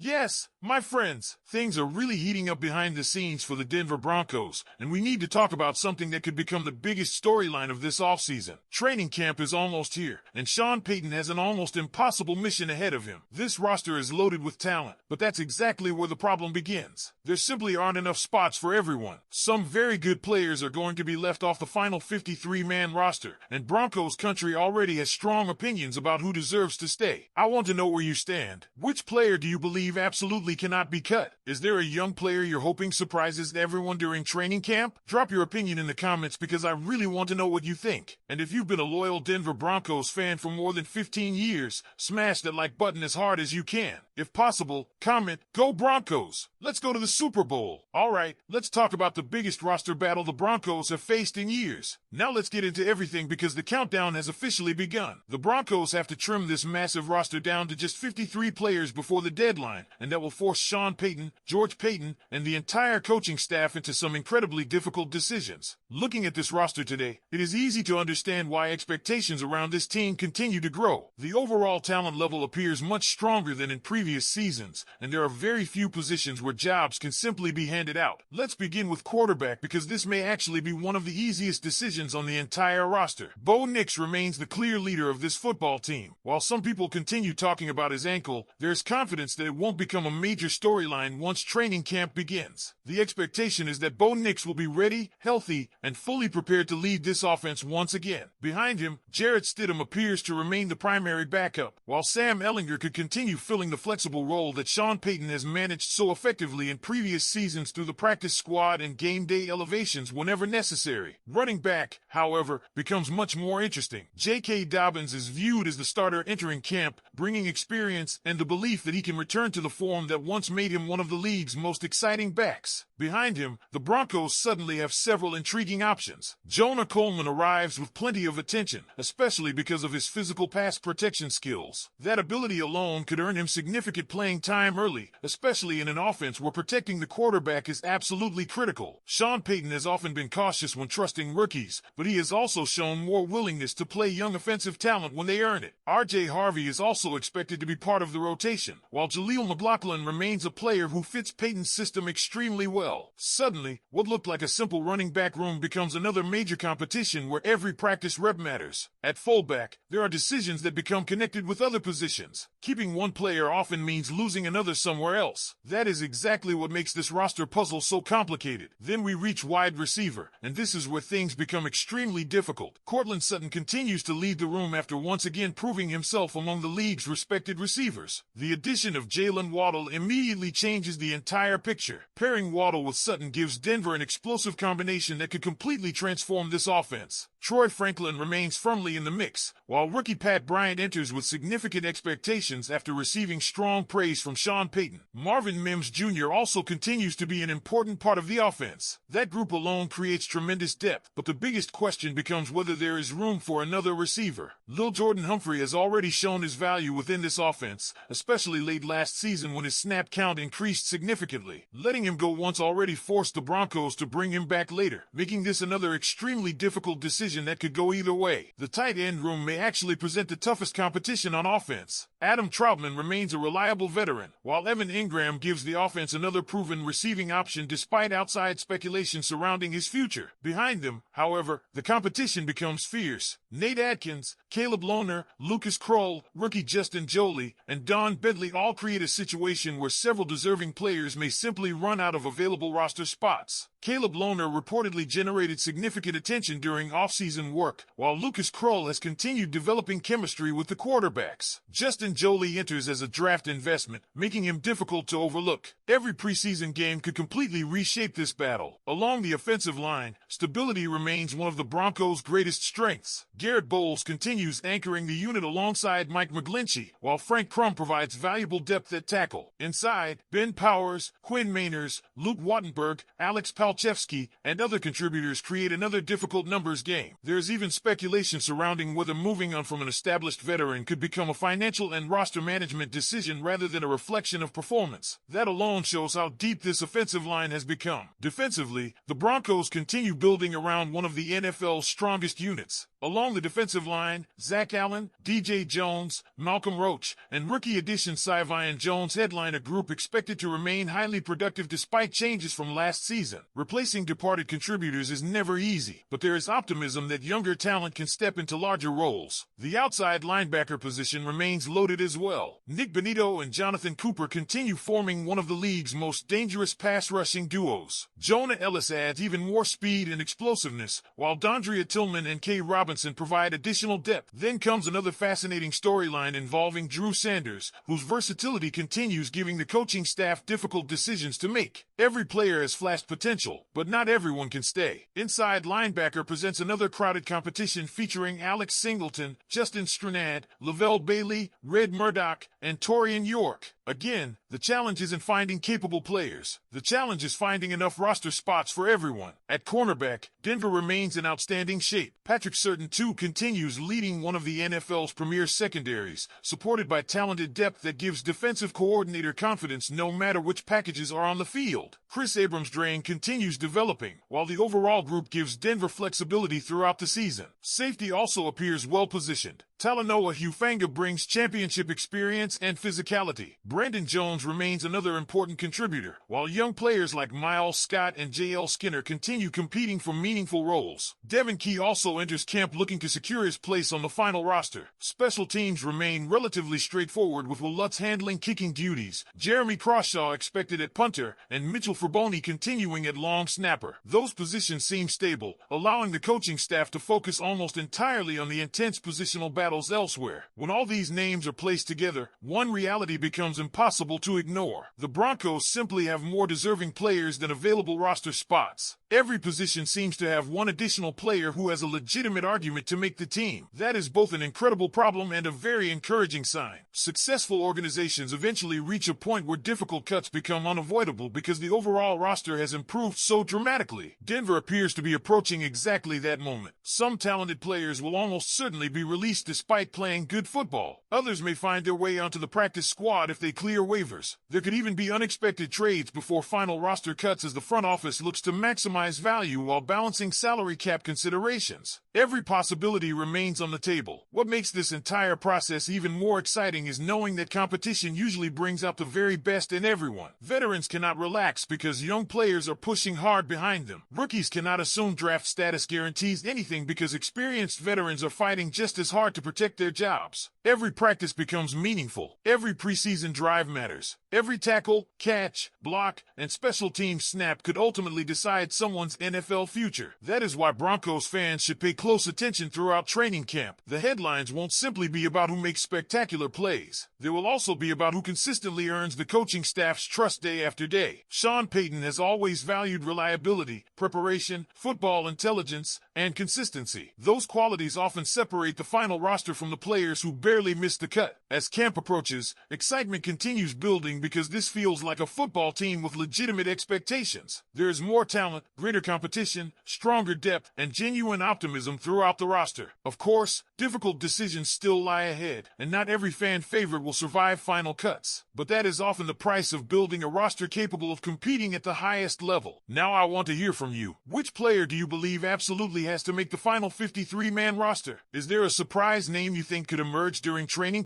Yes, my friends, things are really heating up behind the scenes for the Denver Broncos, and we need to talk about something that could become the biggest storyline of this offseason. Training camp is almost here, and Sean Payton has an almost impossible mission ahead of him. This roster is loaded with talent, but that's exactly where the problem begins. There simply aren't enough spots for everyone. Some very good players are going to be left off the final 53-man roster, and Broncos country already has strong opinions about who deserves to stay. I want to know where you stand. Which player do you believe absolutely cannot be cut? Is there a young player you're hoping surprises everyone during training camp? Drop your opinion in the comments because I really want to know what you think. And if you've been a loyal Denver Broncos fan for more than 15 years, smash that like button as hard as you can. If possible, comment, "Go Broncos! Let's go to the Super Bowl." Alright, let's talk about the biggest roster battle the Broncos have faced in years. Now let's get into everything because the countdown has officially begun. The Broncos have to trim this massive roster down to just 53 players before the deadline, and that will force Sean Payton, George Payton, and the entire coaching staff into some incredibly difficult decisions. Looking at this roster today, it is easy to understand why expectations around this team continue to grow. The overall talent level appears much stronger than in previous seasons, and there are very few positions where jobs can simply be handed out. Let's begin with quarterback because this may actually be one of the easiest decisions on the entire roster. Bo Nix remains the clear leader of this football team. While some people continue talking about his ankle, there's confidence that it won't become a major storyline once training camp begins. The expectation is that Bo Nix will be ready, healthy, and fully prepared to lead this offense once again. Behind him, Jarrett Stidham appears to remain the primary backup, while Sam Ehlinger could continue filling the flexible role that Sean Payton has managed so effectively in previous seasons through the practice squad and game day elevations whenever necessary. Running back, however, becomes much more interesting. J.K. Dobbins is viewed as the starter entering camp, bringing experience and the belief that he can return to the form that once made him one of the league's most exciting backs. Behind him, the Broncos suddenly have several intriguing options. Jonah Coleman arrives with plenty of attention, especially because of his physical pass protection skills. That ability alone could earn him significant playing time early, especially in an offense where protecting the quarterback is absolutely critical. Sean Payton has often been cautious when trusting rookies, but he has also shown more willingness to play young offensive talent when they earn it. R.J. Harvey is also expected to be part of the rotation, while Jaleel McLaughlin remains a player who fits Payton's system extremely well. Suddenly, what looked like a simple running back room becomes another major competition where every practice rep matters. At fullback, there are decisions that become connected with other positions. Keeping one player often means losing another somewhere else. That is exactly what makes this roster puzzle so complicated. Then we reach wide receiver, and this is where things become extremely difficult. Courtland Sutton continues to lead the room after once again proving himself among the league's respected receivers. The addition of Jalen Waddle immediately changes the entire picture. Pairing Waddle with Sutton gives Denver an explosive combination that could completely transform this offense. Troy Franklin remains firmly in the mix, while rookie Pat Bryant enters with significant expectations after receiving strong praise from Sean Payton. Marvin Mims Jr. also continues to be an important part of the offense. That group alone creates tremendous depth, but the biggest question becomes whether there is room for another receiver. Lil Jordan Humphrey has already shown his value within this offense, especially late last season when his snap count increased significantly. Letting him go once already forced the Broncos to bring him back later, making this another extremely difficult decision that could go either way. The tight end room may actually present the toughest competition on offense. Adam Troutman remains a reliable veteran, while Evan Ingram gives the offense another proven receiving option despite outside speculation surrounding his future. Behind them, however, the competition becomes fierce. Nate Atkins, Caleb Lohner, Lucas Kroll, rookie Justin Joly, and Don Bedley all create a situation where several deserving players may simply run out of available roster spots. Caleb Lohner reportedly generated significant attention during offseason work, while Lucas Kroll has continued developing chemistry with the quarterbacks. Justin Joly enters as a draft investment, making him difficult to overlook. Every preseason game could completely reshape this battle. Along the offensive line, stability remains one of the Broncos' greatest strengths. Garrett Bowles continues anchoring the unit alongside Mike McGlinchey, while Frank Crum provides valuable depth at tackle. Inside, Ben Powers, Quinn Mainers, Luke Wattenberg, Alex Palchevsky, and other contributors create another difficult numbers game. There's even speculation surrounding whether moving on from an established veteran could become a financial and roster management decision rather than a reflection of performance. That alone shows how deep this offensive line has become. Defensively, the Broncos continue building around one of the NFL's strongest units. Along the defensive line, Zach Allen, DJ Jones, Malcolm Roach, and rookie addition Syvian Jones headline a group expected to remain highly productive despite changes from last season. Replacing departed contributors is never easy, but there is optimism that younger talent can step into larger roles. The outside linebacker position remains loaded as well. Nick Benito and Jonathan Cooper continue forming one of the league's most dangerous pass rushing duos. Jonah Ellis adds even more speed and explosiveness, while Dondria Tillman and Kay Robinson provide additional depth. Then comes another fascinating storyline involving Drew Sanders, whose versatility continues giving the coaching staff difficult decisions to make. Every player has flashed potential, but not everyone can stay. Inside linebacker presents another crowded competition featuring Alex Singleton, Justin Stranad, Lavelle Bailey, Red Murdoch, and Torian York. Again, the challenge isn't finding capable players. The challenge is finding enough roster spots for everyone. At cornerback, Denver remains in outstanding shape. Patrick Surtain, too, continues leading one of the NFL's premier secondaries, supported by talented depth that gives defensive coordinator confidence no matter which packages are on the field. Chris Abrams-Draine continues developing, while the overall group gives Denver flexibility throughout the season. Safety also appears well-positioned. Talanoa Hufanga brings championship experience and physicality. Brandon Jones remains another important contributor, while young players like Miles Scott and J.L. Skinner continue competing for meaningful roles. Devin Key also enters camp looking to secure his place on the final roster. Special teams remain relatively straightforward, with Will Lutz handling kicking duties, Jeremy Crawshaw expected at punter, and Mitchell Fraboni continuing at long snapper. Those positions seem stable, allowing the coaching staff to focus almost entirely on the intense positional battles elsewhere. When all these names are placed together, one reality becomes impossible to ignore. The Broncos simply have more deserving players than available roster spots. Every position seems to have one additional player who has a legitimate argument to make the team. That is both an incredible problem and a very encouraging sign. Successful organizations eventually reach a point where difficult cuts become unavoidable because the overall roster has improved so dramatically. Denver appears to be approaching exactly that moment. Some talented players will almost certainly be released despite playing good football. Others may find their way onto the practice squad if they clear waivers. There could even be unexpected trades before final roster cuts as the front office looks to maximize value while balancing salary cap considerations. Every possibility remains on the table. What makes this entire process even more exciting is knowing that competition usually brings out the very best in everyone. Veterans cannot relax because young players are pushing hard behind them. Rookies cannot assume draft status guarantees anything because experienced veterans are fighting just as hard to protect their jobs. Every practice becomes meaningful. Every preseason drive matters. Every tackle, catch, block, and special team snap could ultimately decide someone's NFL future. That is why Broncos fans should pay close attention throughout training camp. The headlines won't simply be about who makes spectacular plays. They will also be about who consistently earns the coaching staff's trust day after day. Sean Payton has always valued reliability, preparation, football intelligence, and consistency. Those qualities often separate the final roster from the players who barely miss the cut. As camp approaches, excitement continues building because this feels like a football team with legitimate expectations. There is more talent, greater competition, stronger depth, and genuine optimism throughout the roster. Of course, difficult decisions still lie ahead, and not every fan favorite will survive final cuts. But that is often the price of building a roster capable of competing at the highest level. Now I want to hear from you. Which player do you believe absolutely has to make the final 53-man roster? Is there a surprise name you think could emerge during training